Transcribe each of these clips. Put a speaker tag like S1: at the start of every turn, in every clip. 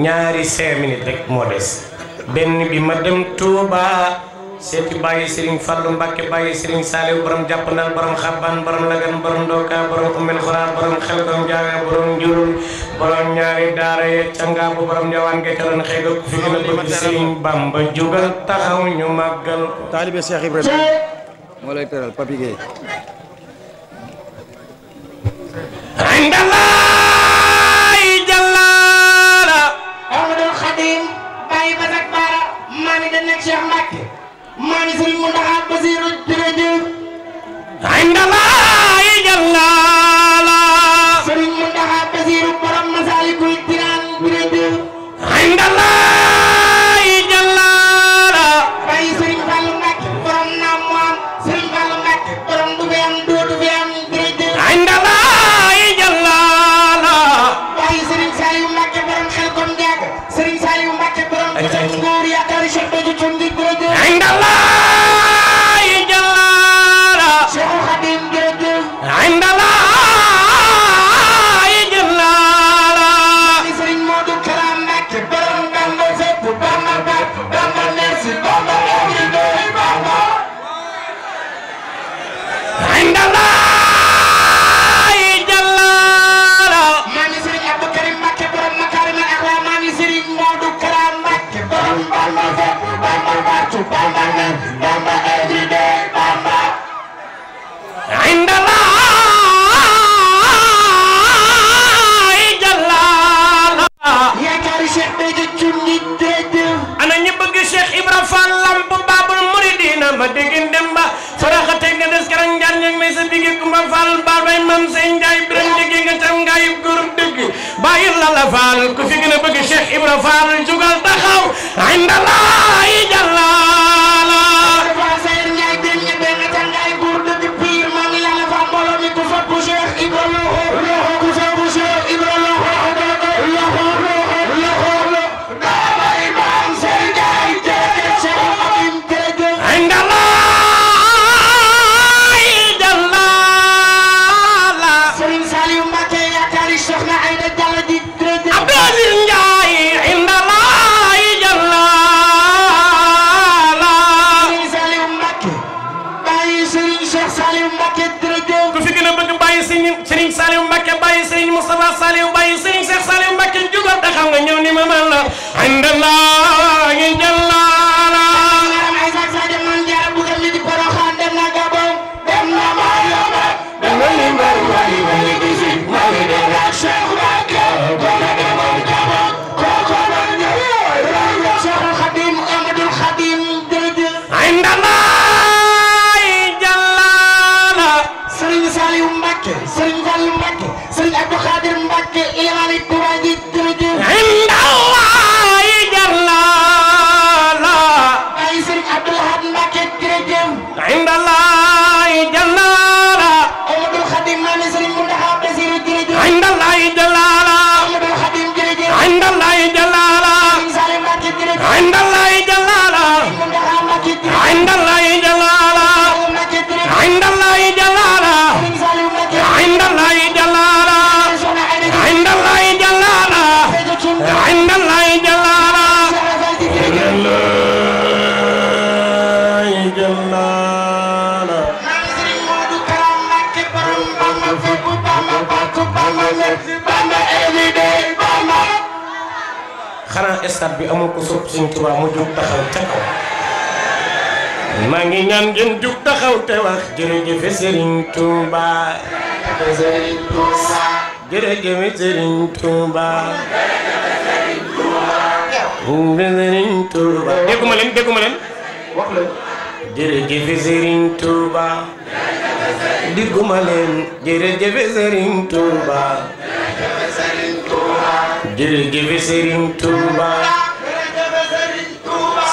S1: ñaari 5 minutes rek moo des benn bi ma dem Touba seeti bàyyi Serigne Fallou Mbacke bàyyi Serigne Saliou borom jàppandal borom xabban borom lagan borom ndoka borom umel xora borom xelkom jaawe borom njurul borom ñaari daara ye canga bu borom ñawaan ge talan xeega ku fi gën a bëgg Serigne Bamba jugal taxaw ñu màggal
S2: taalibe Cheikh Ibrahima moo lay teral Papi Gueye
S1: indalaay jallala
S3: Ahmadul Khadim bàyyi basak baara maami da nekk Cheikh Mbacke maami Serigne Mountakha Bassirou jërëjëf
S1: indalaay jallala
S3: Serigne Mountakha Bassirou borom Masalikul Jinaan jërëjëf
S1: indalaay jallala
S3: bàyyi Serigne Fallou Mbacke borom naam mu am Serigne Fallou Mbacke borom du fi am dootu fi am jërëjëf
S1: indalaay jallala
S3: bàyyi Serigne Saliou Mbacke borom xel kom jaaga Serigne Saliou Mbacke borom góor yaakaari Cheikh Béthio Thioune jërëjëf
S1: indalaay jallala
S3: Cheikhul Khadim jërëjëf
S1: indalaay jallala
S3: Serigne Modou Kara Mbacke borom Bamba fépp Bamba Bamba Bamba merci Bamba everyday Bamba
S1: indalaay jallala
S3: maami Serigne Abdou Karim Mbacke borom Makarimal Akhlaq maami Serigne Modou Kara Mbacke borom Bamba fépp Bamba partout Bamba merci Bamba everyday Bamba
S1: indalaay jallala
S3: yaakaari Cheikh Béthio Thioune jërëjëf
S1: ana ñi bëgg Cheikh Ibra Fall lamp Babul Muridina ma déggin dem ba faraxate nga des karang njaan ñag may sa bigi Kumba Fall baal bay mam sey njaay biram jege nga tam ngaayib góor dëgg bàyyi la la Fall ku fi gën a bëgg Cheikh Ibra Fall jugal taxaw indalaay jallala
S3: dafa sey njaay dem ñe benn tàngaay góor dëgg piir maami la la fa mbooloo mi ku fopp Cheikh Ibra loxo ku fopp Cheikh Ibra loxo loxo dama imam sey njaay jërëjëf Cheikh Khadim jërëjëf
S1: indalaay jallala
S3: Serigne Saliou Mbacke yaakaari Soxna Aïda Diallo di jërëjëf
S1: Abdou Aziz Njaay indalaay jallala
S3: Serigne Saliou Mbacke bàyyi Serigne Cheikh Saliou Mbacke jërëjëf
S1: ku fi gën a bëgg bàyyi Serigne Saliou Mbacke bàyyi Serigne Moustapha Saliou bàyyi Serigne Cheikh Saliou Mbacke jugal taxaw nga ñëw ni ma man la indalaay jallala
S3: Maram Aïssa Sadio man jaara bu dem di Porokhane dem na Gabon dem na Mayomba dem na Limbar wali wali gisi mali de la Cheikh Mbacke dona demoon Gabon koko man ñëw Cheikhul Khadim Ahmadul Khadim jërëjëf
S1: indalaay jallala
S3: Serigne Saliou Mbacke Serigne Fallou Mbacke Serigne Abdou Khadir Mbacke Ilimani Touba ji jërëjëf
S1: indalaay jallala
S3: bàyyi Serigne Abdou Lahad Mbacke jërëjëf
S1: indalaay jallala
S3: Ahmadul Khadim maami Serigne Mountakha Bassirou jërëjëf
S1: indalaay jallala
S3: Ahmadul Khadim jërëjëf
S1: indalaay jallala
S3: Serigne Saliou Mbacke jërëjëf
S1: indalaay jallala
S3: Mountakha Mbacke jërëjëf
S1: indalaay jallala
S3: Mbacke jërëjëf
S1: indalaay jallala
S3: Serigne Saliou Mbacke
S1: indalaay jallala
S3: Soxna Aïda
S1: indalaay jallala
S3: Béthio Thioune
S1: indalaay jallala
S3: Soxna Fall jërëjëf
S1: indalaay jallala
S3: maami Serigne Modou Kara Mbacke borom Bamba fépp Bamba partout Bamba merci Bamba everyday Bamba
S1: xanaa stade bi amul ko sopp Sëñ Tuubaa mu jug taxaw ca kaw maa ngi ñaan ngeen jug taxaw te wax jërëjëf Serigne Touba
S3: Serigne Touba
S1: jërëjëf Serigne Touba Serigne Touba dégguma leen
S3: wax la
S1: jërëjëf Serigne Touba dégguma leen jërëjëf Serigne Touba jërëjëf Serigne Touba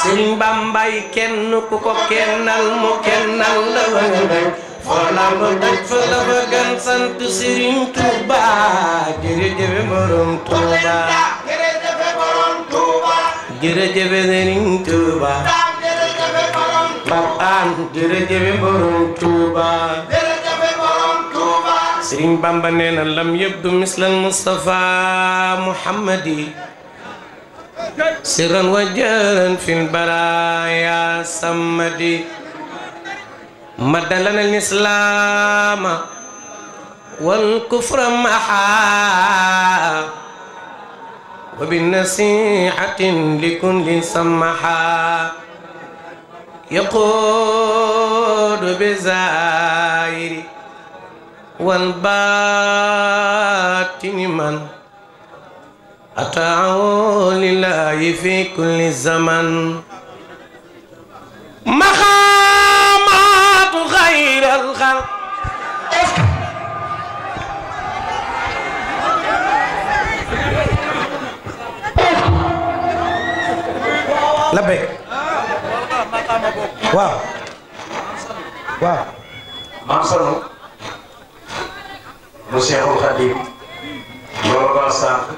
S1: Serigne Bambay kenn ku ko kennal mu kennal la wëng foo lamb daj fa la fa gan sant Serigne Touba jërëjëf borom Touba jërëjëf Serigne Touba Pape An jërëjëf borom Touba Serigne Bamba nee na lam yabdu mislal Mustafa Muhammadi سرا وجهرا في البرايا سمدي مد لنا الإسلام والكفر محا وبالنصيحة لكل سمحا يقود بزائر والباطن من أطاعه لله في كل زمن مقامات خير الخلق لبيك واو واو
S4: Mansano mu Cheikhul Khadim loolu ba sànq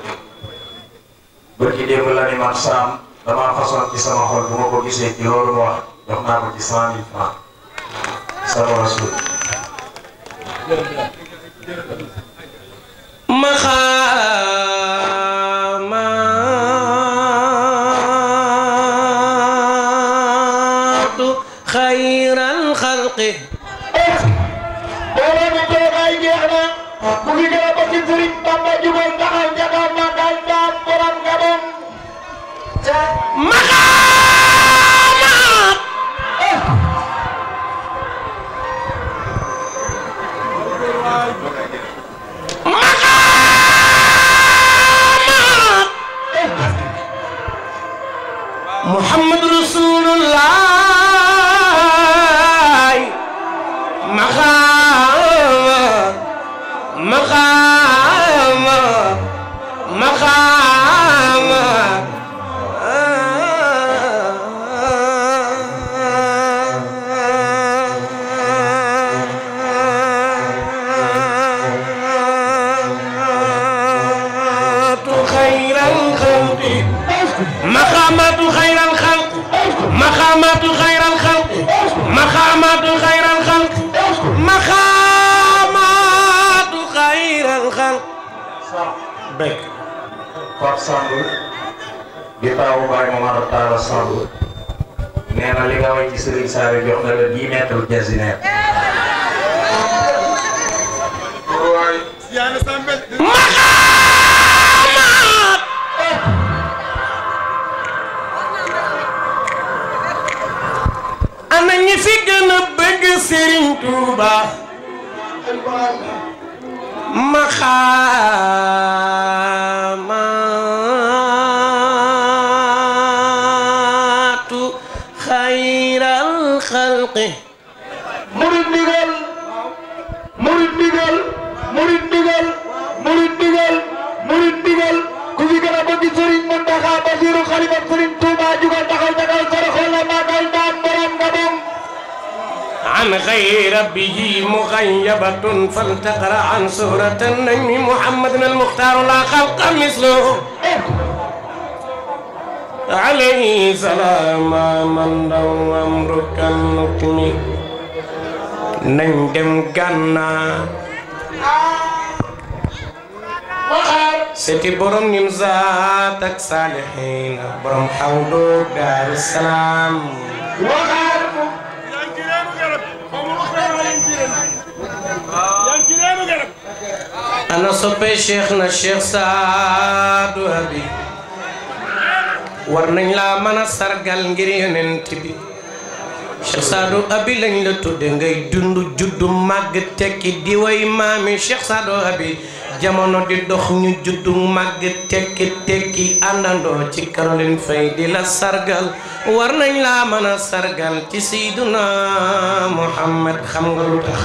S4: bërki démb la ni man saam damaa façon ci sama xol bu ma ko gisee ci loolu mu wax jox naa ko ci 100 000 francs sama rasul
S1: مقامات خير الخلق
S3: mu ngi gën a bëgg Sëriñ Bamba jubal taxaw jagaw magal daam borom Gabon
S1: مقامات مقامات محمد رسول الله مقامات مقامات مقامات خير الخلق مقامات خير الخلق مقامات خير الخلق مقامات خير الخلق مقامات خير الخلق بك
S4: Pape Samb di taawu Baye Momar Talla Samb nee na li nga way ci Serigne Saliou jox na la 10 mètres jasineer
S1: مقامات أنا ñi fi gën a bëgg Serigne Touba مقامات خير الخلق
S3: murid ndigal murid ndigal murid ndigal murid ndigal murid ndigal ku fi gën a bëgg Sëriñ Mountakha Bassirou Khalifa Sëriñ Touba jugal taxaw jagaw saraxol la magal daam borom Gabon
S1: عن غير ربه مغيبة فلتقرأ عن سورة النجم محمد المختار لا خلق مثله عليه سلام من دو أمرك النكم نندم جنة سيتي برم نمزاتك صالحين برم حوضك دار السلام أنا صبي شيخنا الشيخ سعد أبي ورنين لا منا سرقال ngir yonent bi Cheikh Sadou Abi lañ la tudde ngay dund juddu màgg tekki di way maami Cheikh Sadou Abi jamono di dox ñu juddu màgg tekki àndandoo ci Caroline Faye di la sargal war nañ la mën a sargal ci Seydina Muhammad xam nga lu tax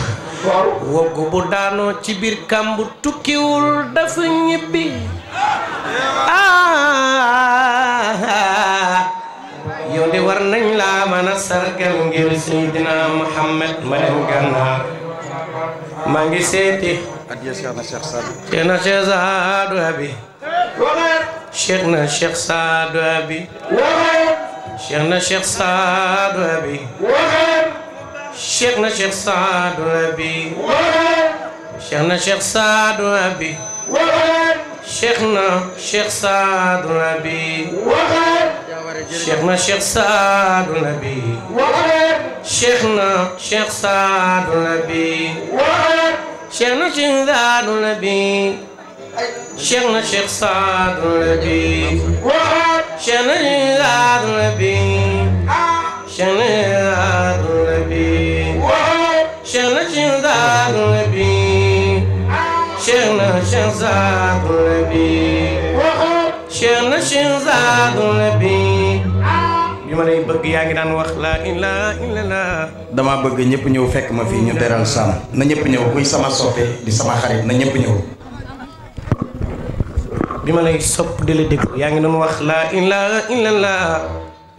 S1: woggu bu daanoo ci biir kàmbu tukkiwul dafa ñibbi yow de war nañ la mën a sargal ngir Seydina Muhammad ma dem Gànnaar maa ngi seeti
S2: Cheikhna Cheikh Sadou
S1: Abi Cheikhna Cheikh Sadou Abi Cheikhna Cheikh Sadou Abi Cheikhna Cheikh Sadou Abi Cheikhna Cheikh Sadou Abi Cheikhna Cheikh Sadou Abi شيخنا شيخ سعد النبي شيخنا شيخ سعد النبي شيخنا شيخ سعد النبي شيخنا شيخ سعد النبي شيخنا شيخ سعد النبي شيخنا سعد النبي شيخنا شيخ سعد النبي شيخنا شيخ سعد النبي شيخنا شيخ سعد النبي bi ma lay bëgg yaa ngi daan wax la ilaha illallah.
S2: dama bëgg ñëpp ñëw fekk ma fii ñu teral Sam na ñëpp ñëw kuy sama soppe di sama xarit na ñëpp ñëw.
S1: bi ma lay sopp di la déglu yaa ngi doon wax la ilaha illallah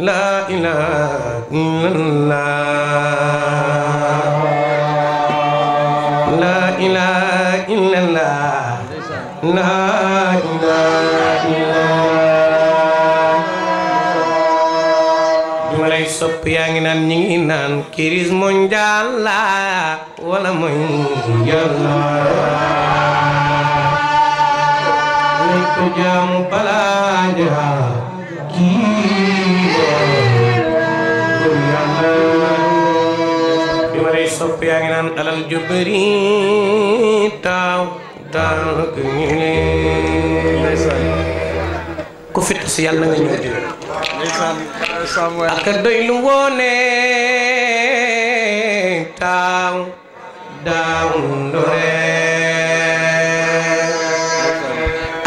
S1: la ilaha illallah la ilaha illallah la ilaha illallah. sopp yaa ngi naan ñi ngi naan crise mondiale la wala mondial la lay ko jaamu balaa jaa kii bi ma lay sopp yaa ngi naan alal ju bëri taaw taaw ku fit si yàlla nga ñëw ak doy lu woone taaw daaw ndore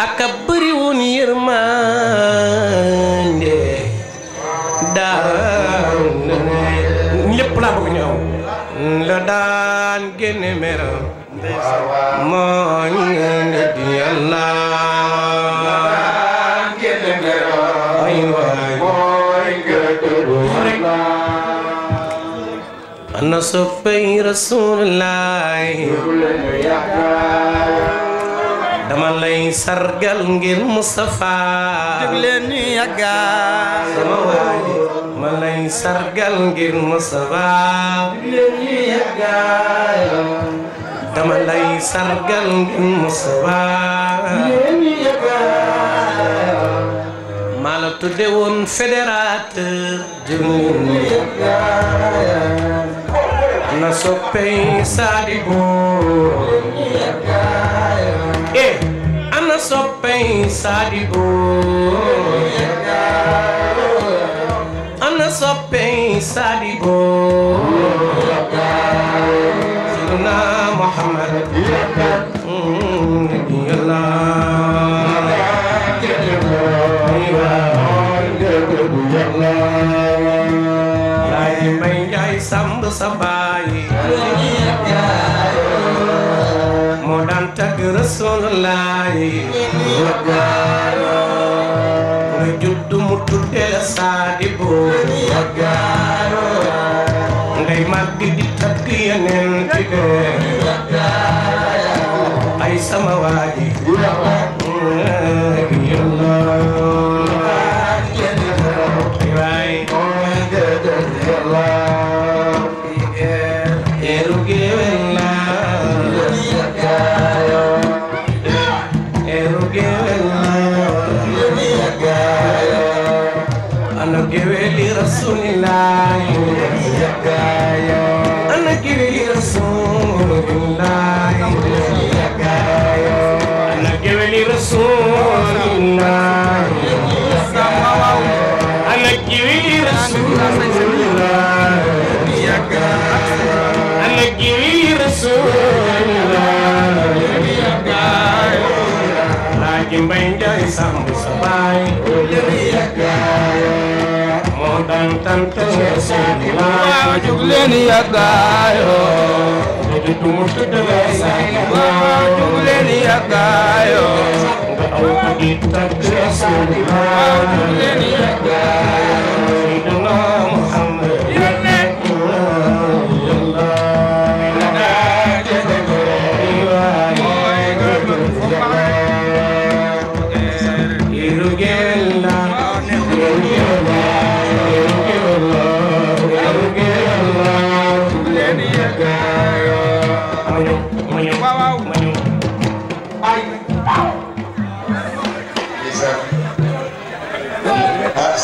S1: ak bëri woon yërmande daaw ndore lépp laa bëgg ñëw la daan génne meram mooy nga di yàlla أنا صفي رسول الله دما لي سرقل غير مصطفى دغلني ياغا ما لي سرقل غير مصطفى دغلني ياغا دما لي سرقل غير مصطفى دغلني ياغا مالا تدون فيدراتور دغلني ياغا أنا صبي سادبو أنا صبي سادبو أنا صبي سادبو سيدنا محمد نبي الله samb sa baay moo daan tagg Rasulullah nga judd mu tudde la Saadibu ngay màgg di tagg yeneen ci ay sama waaji Rasulillah ana geweli Rasulillah ana geweli Rasulillah ana geweli Rasulillah ana geweli Rasulillah lagi mbay njaay sambu sa baay dan tante Rasulillah jug leen yàggaayo di tumut dëgg jug leen yàggaayo nga aw ko di tagg Rasulillah jug leen yàggaayo Sayyidina Muhammad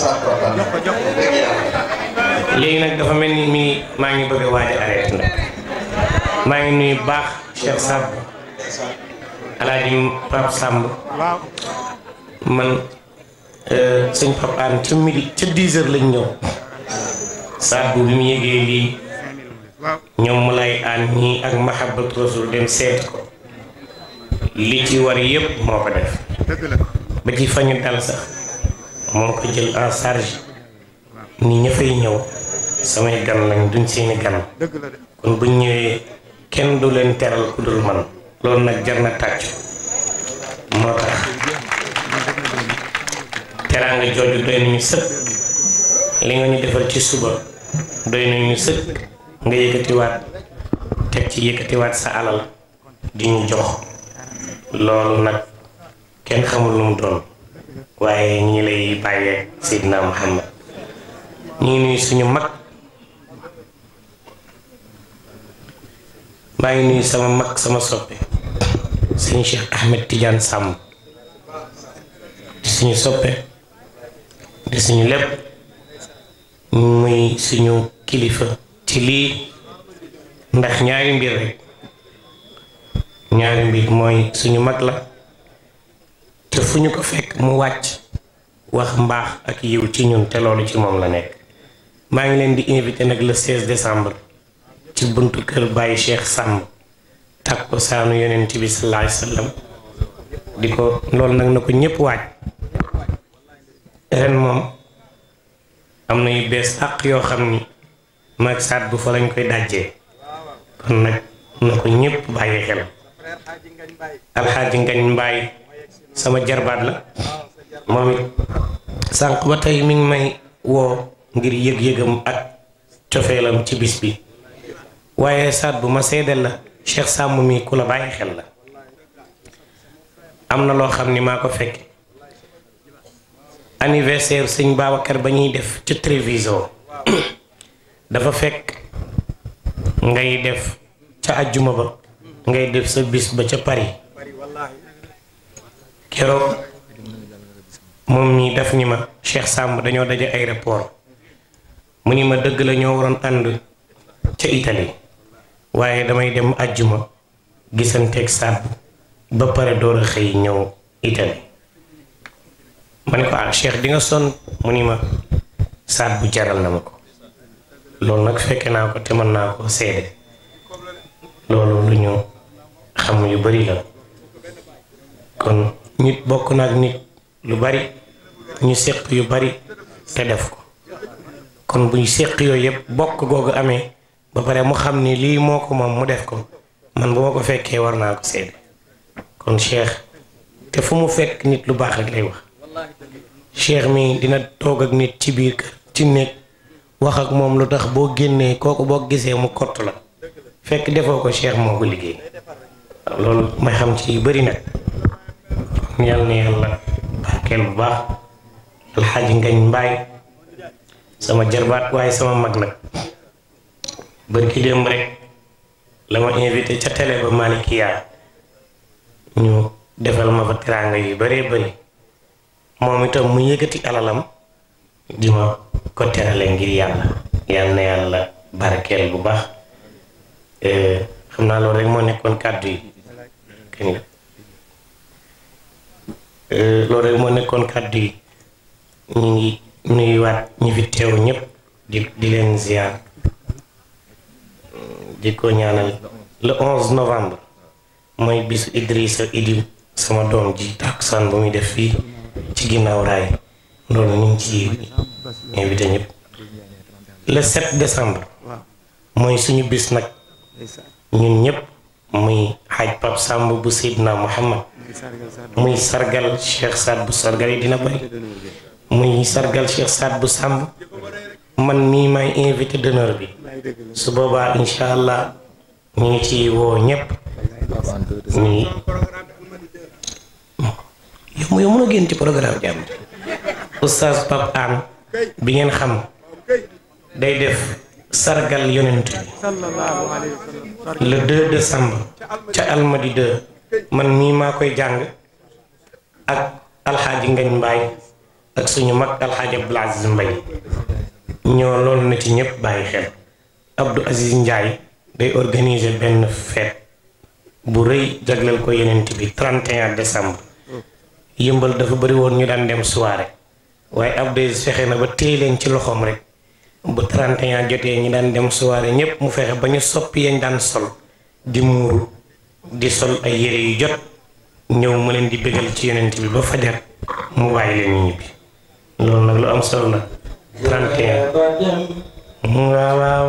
S2: Sam kontaan dëgg yàlla.
S1: léegi nag dafa mel ni maa ngi bëgg a waaj a arrêté nag maa ngi nuyu baax Cheikh Samb Alaaji Pape Samb man sëñ Pape An ca midi ca 10 heures lañ ñëw Sadbu bi mu yëgee lii ñoom mu lay aan ñii ak Mahabbat Rasul dem seeti ko li ci war yëpp moo ko def ba ci fañu dal sax moo ko jël en charge ni ña fay ñëw samay gan lañ duñ seeni gan kon buñ ñëwee kenn du leen teral ku dul man loolu nag jar na tàccu moo tax teraanga jooju doy nañu sëkk li nga ñu defal ci suba doy nañu sëkk nga yëkkatiwaat teg ci yëkkatiwaat sa alal di ñu jox loolu nag kenn xamul lu mu doon waaye ñi lay bàyyee Seydina Muhammad ñu ngi nuyu suñu mag maa ngi nuyu sama mag sama soppe sëñ Cheikh Ahmed Tidiane Samb di suñu soppe di suñu lépp muy suñu kilifa ci lii ndax ñaari mbir rek ñaari mbir mooy suñu mag la te fu ñu ko fekk mu wàcc wax mbaax ak yiw ci ñun te loolu ci moom la nekk maa ngi leen di invité nag le 16 décembre ci buntu kër Baye Cheikh Samb takkusaanu yonent bi sallallahu alayhi wasallam di ko loolu nag na ko ñëpp waaj ren moom am na yu bees àq yoo xam ni mag saat bu fa lañ koy dajjee kon nag na ko ñëpp bàyyi xel alxaaji ngañ mbaay sama jarbaat la moom it sànq ba tey mi ngi may woo ngir yëg-yëgam ak cofeelam ci bis bi waaye saat bu ma seedeel la Cheikh Samb mi ku la bàyyi xel la am na loo xam ni maa ko fekk anniversaire sëñ Babacar ba ñuy def ca télévision dafa fekk ngay def ca ajjuma ba ngay def sa bis ba ca Paris keroog moom mii daf ni ma Cheikh Samb dañoo daje aéroport mu ni ma dëgg la ñoo waroon ànd ca Italie waaye damay dem ajjuma gisanteeg Sadbu ba pare door a xëy ñëw Italie ma ne ko ah Cheikh di nga sonn mu ni ma Sadbu jaral na ma ko loolu nag fekke naa ko te mën naa ko seede loolu lu ñu xam yu bari la kon nit bokk na ak nit lu bari ñu séq yu bari te def ko kon buñ séq yooyu yëpp bokk googu amee ba pare mu xam ni lii moo ko moom mu def ko man bu ma ko fekkee war naa ko seede kon Cheikh te fu mu fekk nit lu baax rek lay wax Cheikh mi dina toog ak nit ci biir kër ci néeg wax ak moom lu tax boo génnee kooku boo gisee mu kott la fekk defoo ko Cheikh moo ko liggéey loolu may xam ci yu bari nag yàlla na yàlla barkeel bu baax alxaaji ngañ mbaay sama jarbaat waaye sama mag nag bërki démb rek la ma invité ca télé ba Malikia ñu defal ma fa teraanga yu baree bari moom itam mu yëkkati alalam di ma ko terale ngir yàlla yàlla na yàlla barkeel bu baax xam naa loolu rek moo nekkoon kàddu yi kañ loolu rek moo nekkoon kàddu yi ñu ngi nuyuwaat ñi fi teew ñëpp di leen ziar di ko ñaanal le 11 novembre mooy bisu Idrissa Idim sama doom ji takkusaan bu muy def fii ci ginnaaw raay loolu ñu ngi ci invité ñëpp le 7 décembre mooy suñu bis nag ñun ñëpp muy xaaj Pape Samb bu Seydina Muhammad muy sargal Cheikh Saad bu sargal yi dina bari muy sargal Cheikh Saad bu Samb man mii may invité d'honneur bi su boobaa incha allah ñu ngi ci woo ñëpp nii yow mën a génn ci programme jàmm oustaz Pape An bi ngeen xam day def sargal yonent bi le 2 décembre ca Almadi 2 man mii maa koy jàng ak alxaaji ngañ mbaay ak suñu mag Alxaaji Abdul Aziz Mbay ñoo loolu na ci ñëpp bàyyi xel. Abdou Aziz Ndiaye day organiser benn fête bu rëy jagleel ko yeneen bi 31 décembre yëmbal dafa bëri woon ñu daan dem soirée waaye Abdou Aziz fexe na ba téye leen ci loxoom rek bu 31 jotee ñu daan dem soirée ñëpp mu fexe ba ñu soppi yañ daan sol di muuru di sol ay yére yu jot ñëw mu leen di bégal ci yeneen bi ba fajar mu bàyyi leen ñu ñibbi loolu nag lu am solo la 31 waaw waaw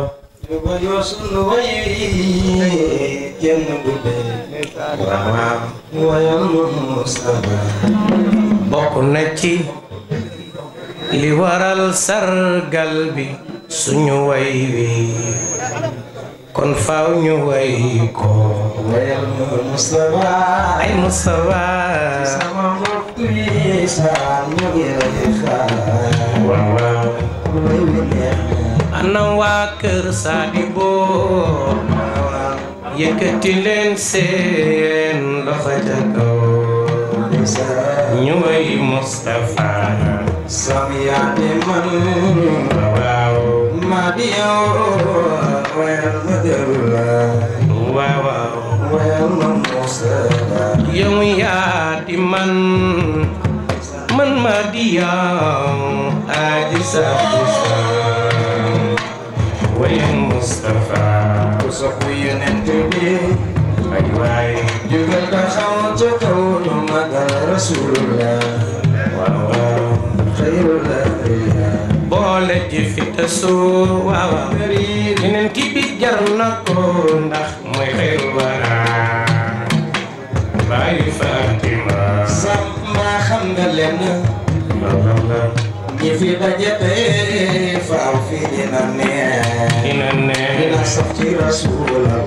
S1: bokk na ci li waral sargal bi suñu way wi kon faaw ñu way ko wayal Mustafa ay Mustafa sama mbokk yi sa ñu ngi lay xaar waaw ana waa kër Sadibou yëkkati leen seen loxo ca kaw ñu way Mustafa samiyaate man waaw ma di yow wayal ma dërula waaw wayal ma Mustafa yow yaa di man ma di yow aji sa wayal Mustafa ku sopp Yonent bi ay waay jugal taxaw ca kaw ñu magal Rasulullah waaw xayrul anbiyaa boole ji fi tasu waaw Yonent bi jar na ko ndax mooy xayrul wara bàyyi Fatima sama xam nga leen ñi fi daje tey faaw fi dina neex dina sax ci Rasulullah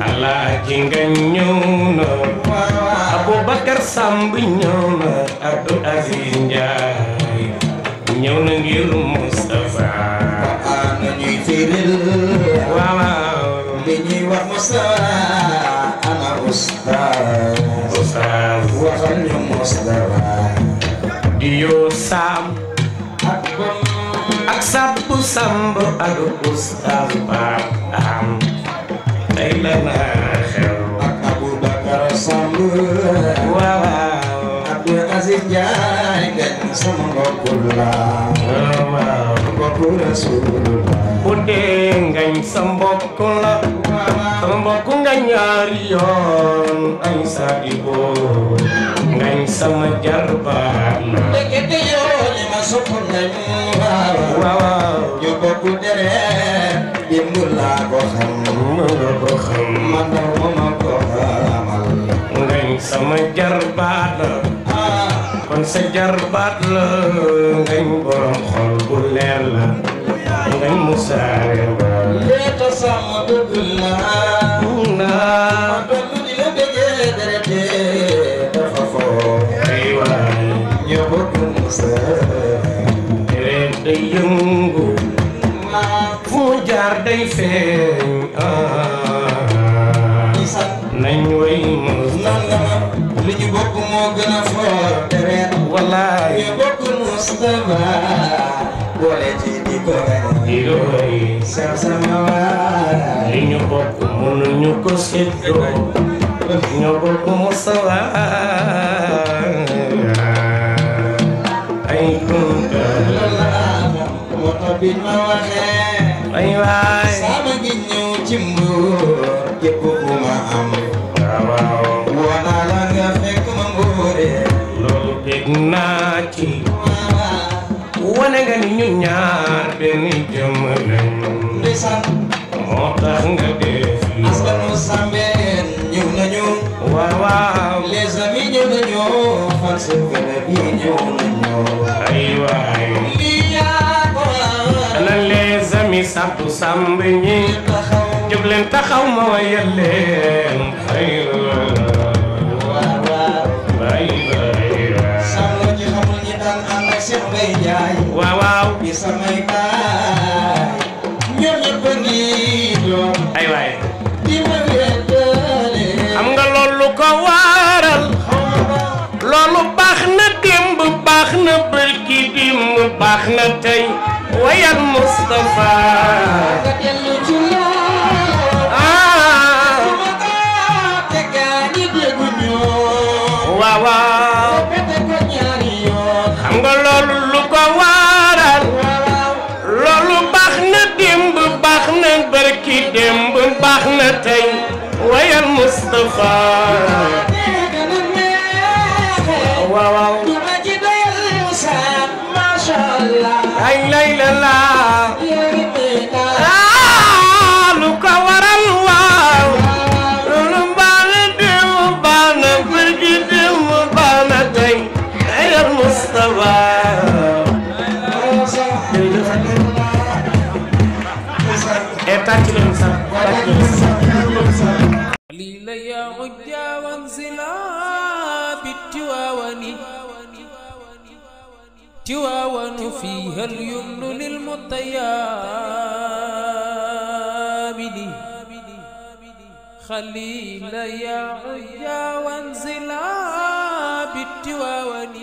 S1: Alaaji nga ñëw na Aboubacar Samb ñëw na Abdou Aziz Ndiaye ñëw na ngir Mustafa ana ñuy firil waaw li ñuy wax Mustafa ana ustaz waxal ñu Mustafa di yoo Sam ak Sabu Samb ak Ustaz Ba am tey la naa xew ak Aboubacar Samb waaw Abdou Aziz Ndiaye ngañ sama mbokk la waaw mbokk Rasulullah bu dee ngañ sa mbokk la sama mbokk nga ñaari yoon ay Sadibou ngañ sama jarbaat la ndekete yoo li ma sopp ngañ waaw ñu bokk deret démb laa ko xam man daw ma ko xamal ngañ sama jarbaat la kon sa jarbaat la ngañ borom xol bu leer la ngañ musaare ba leeta sama dëgg la ma dollu di la bëggee deret dafa foo ay waay ñu bokk musaare deret day yëngu fu mu jaar day feeñ nañ way Mustafa li ñu bokk moo gën a foor deret wallaay ñu bokk Mustafa boole ci di ko way sama waay li ñu bokk mënuñu ko séddoo ñu bokk Mustafa ay kunta moo tax bi ma waxee ay waay sama gi ñëw ci Mbuur képp ku ma am waaw wanaa la nga fekk ma Mbuure loolu dégg naa ci wane nga ni ñu ñaar benn jëm lañ ndeysaan moo tax nga def askanu Sambeen ñëw nañu waaw les amis ñëw nañu fan sa gëna bi ñëw nañu ay waay ana les amis Abdou Samb ñi jóg leen taxaw ma wayal leen xayrul waaw bi samay baay ñoom ñëpp a ngi doon ay waay di ma wettale xam nga loolu ko waral loolu baax na démb baax na bërki baax na tey wayal Mustafa waaw waaw xam nga loolu lu ko waral loolu baax na démb baax na barki démb baax na tey wayal Mustafa waaw waaw ay lay la la lu ko waral waaw loolu baax na démb baax na barki démb baax na tey wayal Mustafa
S5: قليل يا عجا وانزلا بالتواون تواون فيها اليمن للمطيابد خليل يا عجا وانزلا بالتواون